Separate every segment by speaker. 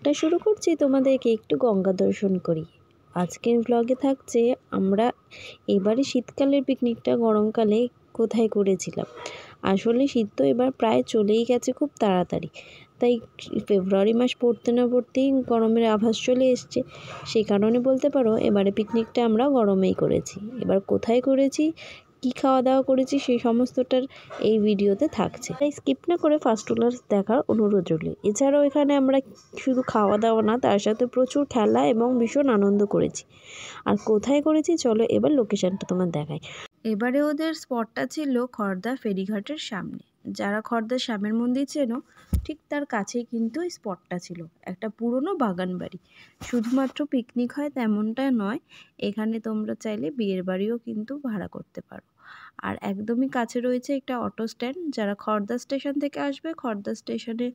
Speaker 1: ব্লগটা শুরু করছি তোমাদেরকে একটু গঙ্গা দর্শন করি। আজকের ব্লগে থাকছে আমরা এবারে শীতকালের পিকনিকটা গরমকালে কোথায় করেছিলাম। আসলে শীত তো এবার প্রায় চলেই গেছে খুব তাড়াতাড়ি, তাই ফেব্রুয়ারি মাস পড়তে না পড়তেই গরমের আভাস চলে এসছে। সেই কারণে বলতে পারো এবারে পিকনিকটা আমরা গরমেই করেছি। এবার কোথায় করেছি, কি খাওয়া দাওয়া করেছি সেই সমস্তটার এই ভিডিওতে থাকছে, তাই স্কিপ না করে ফার্স্ট টুলার্স দেখার অনুরোধ রইল। এছাড়াও এখানে আমরা শুধু খাওয়া দাওয়া না, তার সাথে প্রচুর খেলা এবং ভীষণ আনন্দ করেছি। আর কোথায় করেছি চলো এবার লোকেশনটা তোমার দেখাই। এবারে ওদের স্পটটা ছিল খড়দা ফেরিঘাটের সামনে। যারা খড়দার শ্যামের মন্দির চেনো, ঠিক তার কাছেই কিন্তু এই স্পটটা ছিল। একটা পুরনো বাগান বাড়ি। শুধুমাত্র পিকনিক হয় তেমনটা নয়, এখানে তোমরা চাইলে বিয়ের বাড়িও কিন্তু ভাড়া করতে পারো। আর একদমই কাছে রয়েছে একটা অটো স্ট্যান্ড। যারা খড়দা স্টেশন থেকে আসবে, খড়দা স্টেশনে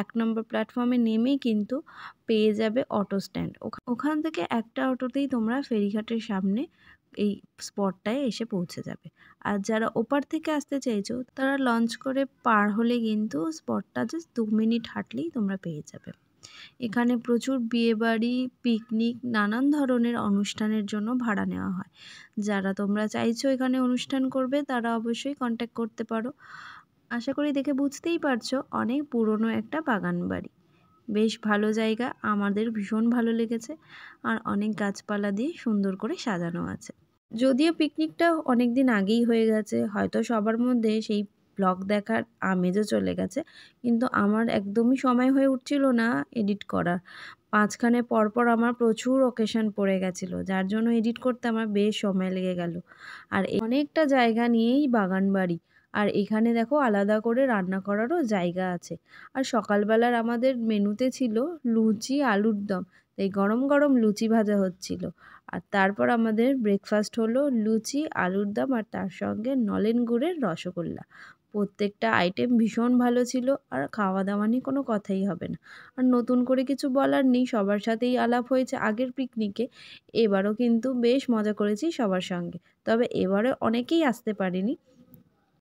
Speaker 1: 1 নম্বর প্ল্যাটফর্মে নেমেই কিন্তু পেয়ে যাবে অটো স্ট্যান্ড। ওখান থেকে একটা অটোতেই তোমরা ফেরিঘাটের সামনে এই স্পটটায় এসে পৌঁছে যাবে। আর যারা ওপার থেকে আসতে চাইছো, তারা লঞ্চ করে পার হলে কিন্তু স্পটটা জাস্ট 2 মিনিট হাঁটলেই তোমরা পেয়ে যাবে। এখানে প্রচুর বিয়েবাড়ি, পিকনিক, নানান ধরনের অনুষ্ঠানের জন্য ভাড়া নেওয়া হয়। যারা তোমরা চাইছো এখানে অনুষ্ঠান করবে, তারা অবশ্যই কন্ট্যাক্ট করতে পারো। আশা করি দেখে বুঝতেই পারছো অনেক পুরনো একটা বাগান বাড়ি। বেশ ভালো জায়গা, আমাদের ভীষণ ভালো লেগেছে। আর অনেক গাছপালা দিয়ে সুন্দর করে সাজানো আছে। যদিও পিকনিকটা অনেক দিন আগেই হয়ে গেছে, হয়তো সবার মধ্যে সেই ব্লগ দেখার আমেজও চলে গেছে, কিন্তু আমার একদমই সময় হয়ে উঠছিল না এডিট করার। মাঝখানে পরপর আমার প্রচুর অকেশন পড়ে গেছিলো, যার জন্য এডিট করতে আমার বেশ সময় লেগে গেল। আর অনেকটা জায়গা নিয়েই বাগান বাড়ি। আর এখানে দেখো আলাদা করে রান্না করারও জায়গা আছে। আর সকালবেলার আমাদের মেনুতে ছিল লুচি, আলুর দম। এই গরম গরম লুচি ভাজা হচ্ছিল। আর তারপর আমাদের ব্রেকফাস্ট হলো লুচি, আলুর দম আর তার সঙ্গে নলেন গুড়ের রসগোল্লা। প্রত্যেকটা আইটেম ভীষণ ভালো ছিল। আর খাওয়া দাওয়া নিয়ে কোনো কথাই হবে না। আর নতুন করে কিছু বলার নেই, সবার সাথেই আলাপ হয়েছে আগের পিকনিকে। এবারও কিন্তু বেশ মজা করেছি সবার সঙ্গে। তবে এবারে অনেকেই আসতে পারেনি,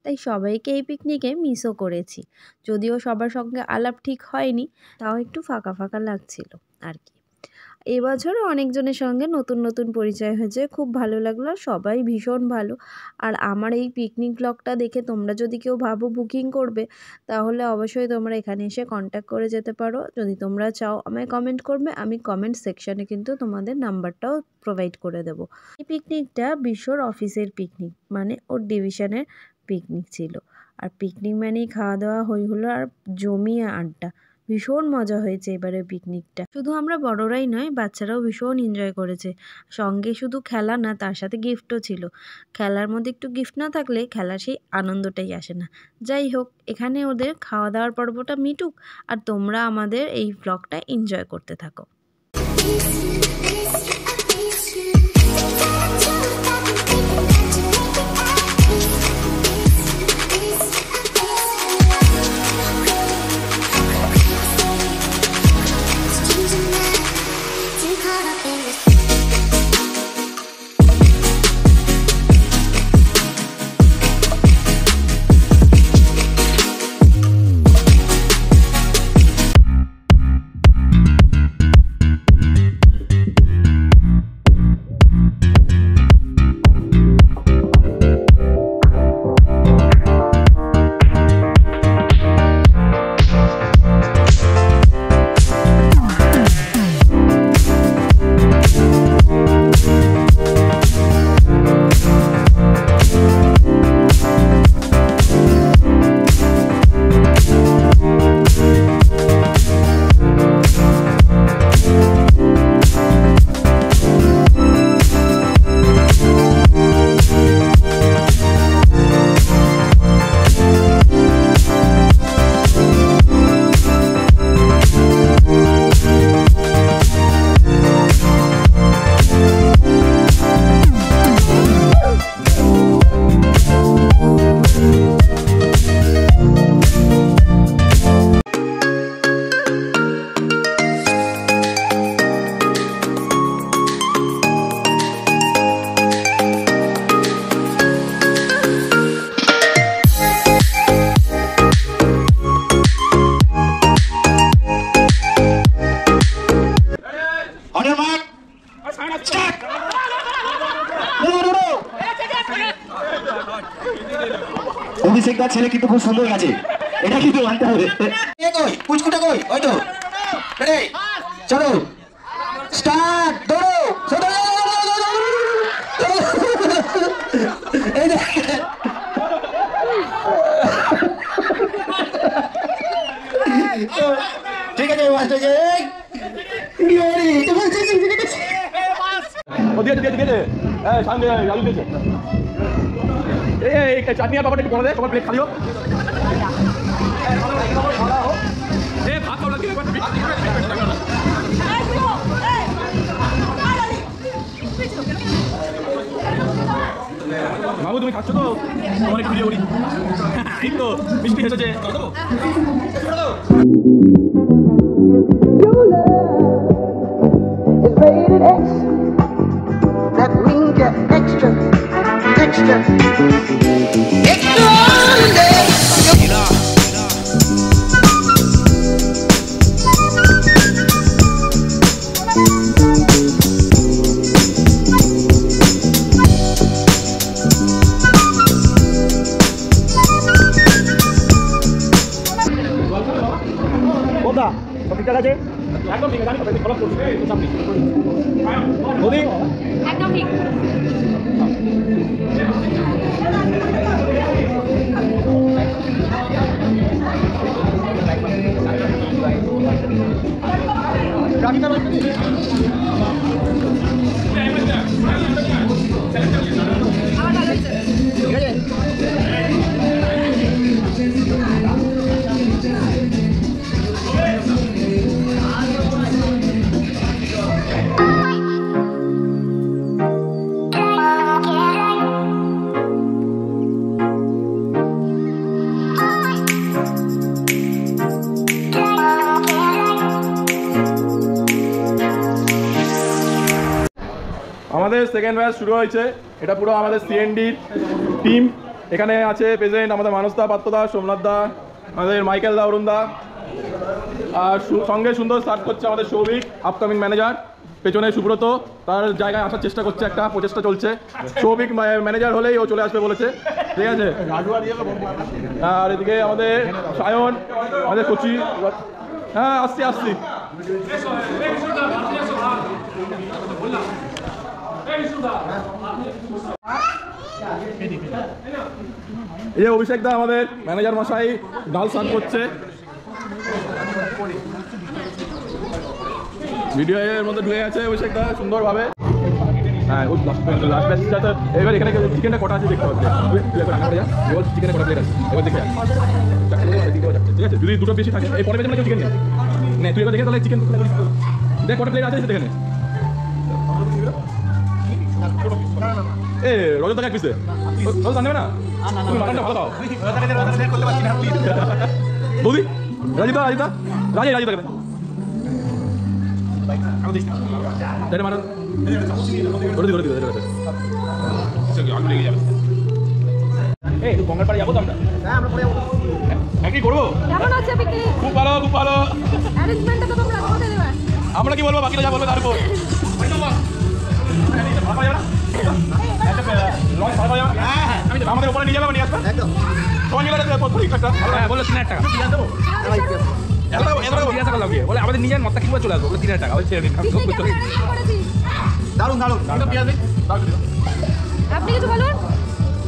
Speaker 1: তাই সবাইকে এই পিকনিকে মিসও করেছি। যদিও সবার সঙ্গে আলাপ ঠিক হয়নি, তাও একটু ফাঁকা ফাঁকা লাগছিল আর কি। এবছরও অনেকজনের সঙ্গে নতুন নতুন পরিচয় হয়েছে, খুব ভালো লাগলো। সবাই ভীষণ ভালো। আর আমার এই পিকনিক ব্লগটা দেখে তোমরা যদি কেউ ভাবো বুকিং করবে, তাহলে অবশ্যই তোমরা এখানে এসে কন্ট্যাক্ট করে যেতে পারো। যদি তোমরা চাও আমায় কমেন্ট করবে, আমি কমেন্ট সেকশানে কিন্তু তোমাদের নাম্বারটাও প্রোভাইড করে দেবো। এই পিকনিকটা বিশ্বর অফিসের পিকনিক, মানে ওর ডিভিশনের পিকনিক ছিল। আর পিকনিক মানেই খাওয়া দাওয়া হই হলো আর জমিয়ে আড্ডা। ভীষণ মজা হয়েছে এবারে পিকনিকটা। শুধু আমরা বড়রাই নয়, বাচ্চারাও ভীষণ এনজয় করেছে। সঙ্গে শুধু খেলা না, তার সাথে গিফটও ছিল। খেলার মধ্যে একটু গিফট না থাকলে খেলার সেই আনন্দটাই আসে না। যাই হোক, এখানে ওদের খাওয়া দাওয়ার পর্বটা মিটুক, আর তোমরা আমাদের এই ব্লগটা এনজয় করতে থাকো।
Speaker 2: শিকদার ছেলে কিন্তু খুব সুন্দর গেছে, এটা কিন্তু মানতে হবে। কই পুচকুটা কই? ওই তো রেডি, চলো স্টার্ট, দৌড়ো এই দেখেন ঠিক আছে মাস্টার কে
Speaker 3: ও দিয়ে দিয়ে এই সামনে আলু দিয়েছে। এই চাটনি আর পাপড় একটু করে দে, তোমার প্লেট খালিও। এ ভাত খাও না কি বাবু তুমি খাচ্ছ তো? তোমার একটু ভিডিও করি। এই তো মিষ্টি এসেছে।
Speaker 4: It's rated X. That means you're extra, extra, extraordinary.
Speaker 3: কোথা সব ঠিকঠাক আছে? একদম ঠিক আছে, আমি ফলো করছি চাপ নেই। মোদি
Speaker 5: একদম ঠিক।
Speaker 3: আমাদের সেকেন্ড ব্যাচ শুরু হয়েছে। এটা পুরো আমাদের সিএনডির টিম। এখানে আছে প্রেজেন্ট আমাদের মানসদা, পাত্রদা, সোমনাথদা, আমাদের মাইকেল দা, অরুণ দা, আর সঙ্গে সুন্দর স্টার্ট করছে আমাদের সৌভিক, আপকামিং ম্যানেজার। পেছনে সুব্রত তার জায়গায় আসার চেষ্টা করছে, একটা প্রচেষ্টা চলছে। সৌভিক ম্যানেজার হলেই ও চলে আসবে বলেছে, ঠিক আছে। আর এদিকে আমাদের সায়ন, আমাদের কোচি। হ্যাঁ আসছি আসছি। এই যে অভিষেক দা আমাদের ম্যানেজার মশাই ডাল সান করছে। ভিডিও এর মধ্যে ঢুকে গেছে অভিষেক দা সুন্দরভাবে। হ্যাঁ ওই লাস্ট ব্যাচটা তো এবার এখানে চিকেনটা কটা আছে দেখতে পাচ্ছি। চিকেনের কটা প্লেট আছে এবার দেখে ঠিক আছে। যদি দুটো বেশি থাকে এই পরে বেজে চিকেন নে, তুই এবার দেখে তাহলে চিকেন দেখ কটা প্লেট আছে দেখে নে। এ রজত এক পিসে রজত জানবে না, তুমি মাটনটা ভালো পাও। বৌদি রাজিতা রাজিতা রাজি রাজিতা কেন মাটন ধরে ধরে দিবে। এই গঙ্গার পাড়ে যাবো তো আমরা? একই করবো।
Speaker 5: কেমন হচ্ছে পিকনিক?
Speaker 3: খুব ভালো খুব ভালো।
Speaker 5: অ্যারেঞ্জমেন্টটা তো তোমরা কোথায় দেবে?
Speaker 3: আমরা কি বলবো, বাকিরা যা বলবে তার উপর। আমাদের উপরে নিয়ে যাবে, নিয়ে আসবে বললো 3,000 টাকা বলে আমাদের নিজের মতটা কিংবা চলে আসবো 3,000 টাকা দারুন দারুন।
Speaker 5: আপনি কিছু বলুন।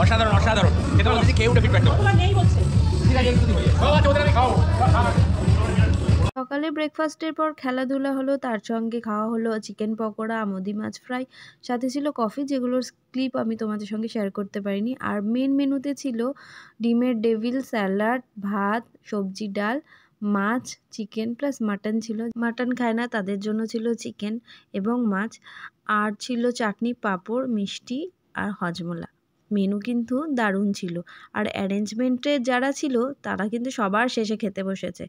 Speaker 3: অসাধারণ অসাধারণ। এটা বলছি কেউ উঠে ফিডব্যাক দেবো।
Speaker 1: সকালে ব্রেকফাস্টের পর খেলাধুলা হলো, তার সঙ্গে খাওয়া হলো চিকেন পকোড়া, আমুদি মাছ ফ্রাই, সাথে ছিল কফি, যেগুলোর ক্লিপ আমি তোমাদের সঙ্গে শেয়ার করতে পারিনি। আর মেন মেনুতে ছিল ডিমের ডেভিল, স্যালাড, ভাত, সবজি, ডাল, মাছ, চিকেন প্লাস মাটন ছিল। মাটন খায় না তাদের জন্য ছিল চিকেন এবং মাছ, আর ছিল চাটনি, পাঁপড়, মিষ্টি আর হজমোলা। মেনু কিন্তু দারুণ ছিল। আর অ্যারেঞ্জমেন্টে যারা ছিল তারা কিন্তু সবার শেষে খেতে বসেছে।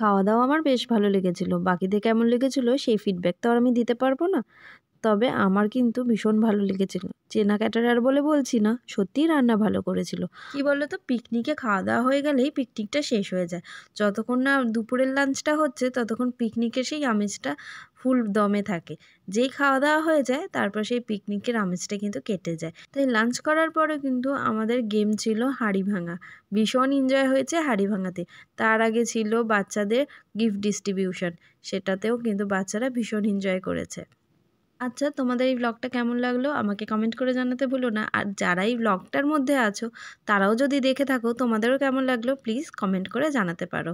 Speaker 1: খাওয়া দাওয়া আমার বেশ ভালো লেগেছিল। বাকিদের কেমন লেগেছিল সেই ফিডব্যাক তো আর আমি দিতে পারবো না। তবে আমার কিন্তু ভীষণ ভালো লেগেছিল। চেনা ক্যাটারার বলে বলছি না, সত্যিই রান্না ভালো করেছিল। কি বলো তো, পিকনিকে খাওয়া দাওয়া হয়ে গেলেই পিকনিকটা শেষ হয়ে যায়। যতক্ষণ না দুপুরের লাঞ্চটা হচ্ছে ততক্ষণ পিকনিকের সেই আমেজটা ফুল দমে থাকে। যেই খাওয়া দাওয়া হয়ে যায় তারপর সেই পিকনিকের আমেজটা কিন্তু কেটে যায়। তাই লাঞ্চ করার পরে কিন্তু আমাদের গেম ছিল হাঁড়ি ভাঙা। ভীষণ এনজয় হয়েছে হাঁড়ি ভাঙাতে। তার আগে ছিল বাচ্চাদের গিফট ডিস্ট্রিবিউশন, সেটাতেও কিন্তু বাচ্চারা ভীষণ এনজয় করেছে। আচ্ছা, তোমাদের এই ব্লগটা কেমন লাগলো আমাকে কমেন্ট করে জানাতে ভুলো না। আর যারা এই ব্লগটার মধ্যে আছো তারাও যদি দেখে থাকো, তোমাদেরও কেমন লাগলো প্লিজ কমেন্ট করে জানাতে পারো।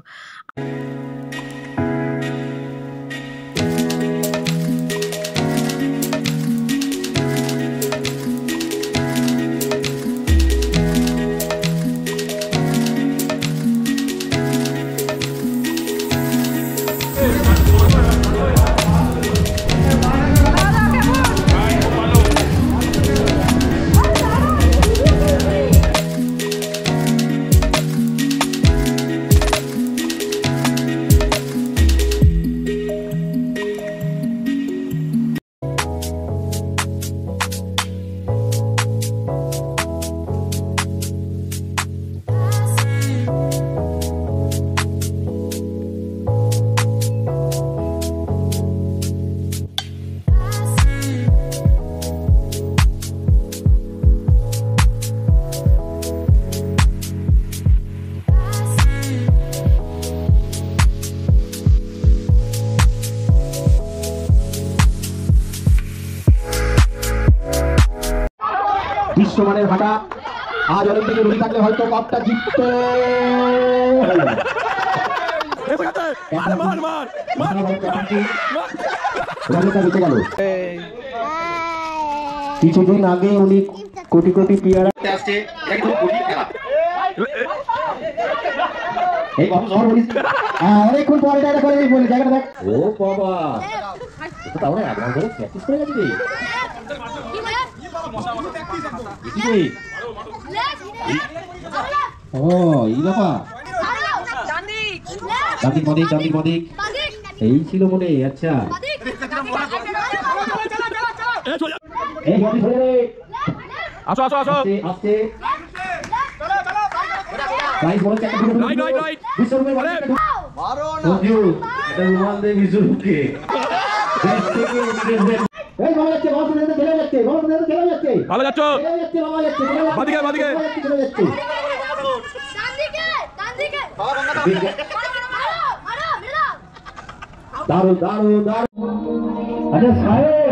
Speaker 2: বিশ্বমানের হাঁটা আজ অলিম্পিকে রুটি থাকলে হয়তো কাপটা জিততো। বেঁচে গেল। কিছুদিন আগে উনি কোটি কোটি পিয়ারা আসছে। অনেকক্ষণ পরে জায়গাটা দেখ। ও বাবা, তাহলে প্র্যাকটিস করে গেছি। ও এই ব্যাপার, দান্দিক মদিক এই ছিল মনে। আচ্ছা
Speaker 3: আসো আসো আসো,
Speaker 2: আসছে
Speaker 3: ভালো যাচ্ছ, বাদিকে বাদিকে।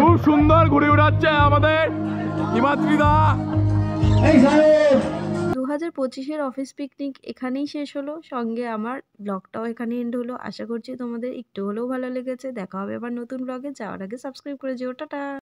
Speaker 3: খুব সুন্দর ঘুরে উড়াচ্ছে আমাদের হিমাদ্রিদা।
Speaker 1: 2025-এর অফিস পিকনিক এখানেই শেষ হলো, সঙ্গে আমার ব্লগটাও এখানে এন্ড হলো। আশা করছি তোমাদের একটু হলেও ভালো লেগেছে। দেখা হবে আবার নতুন ব্লগে। যাওয়ার আগে সাবস্ক্রাইব করে যেও। টাটা।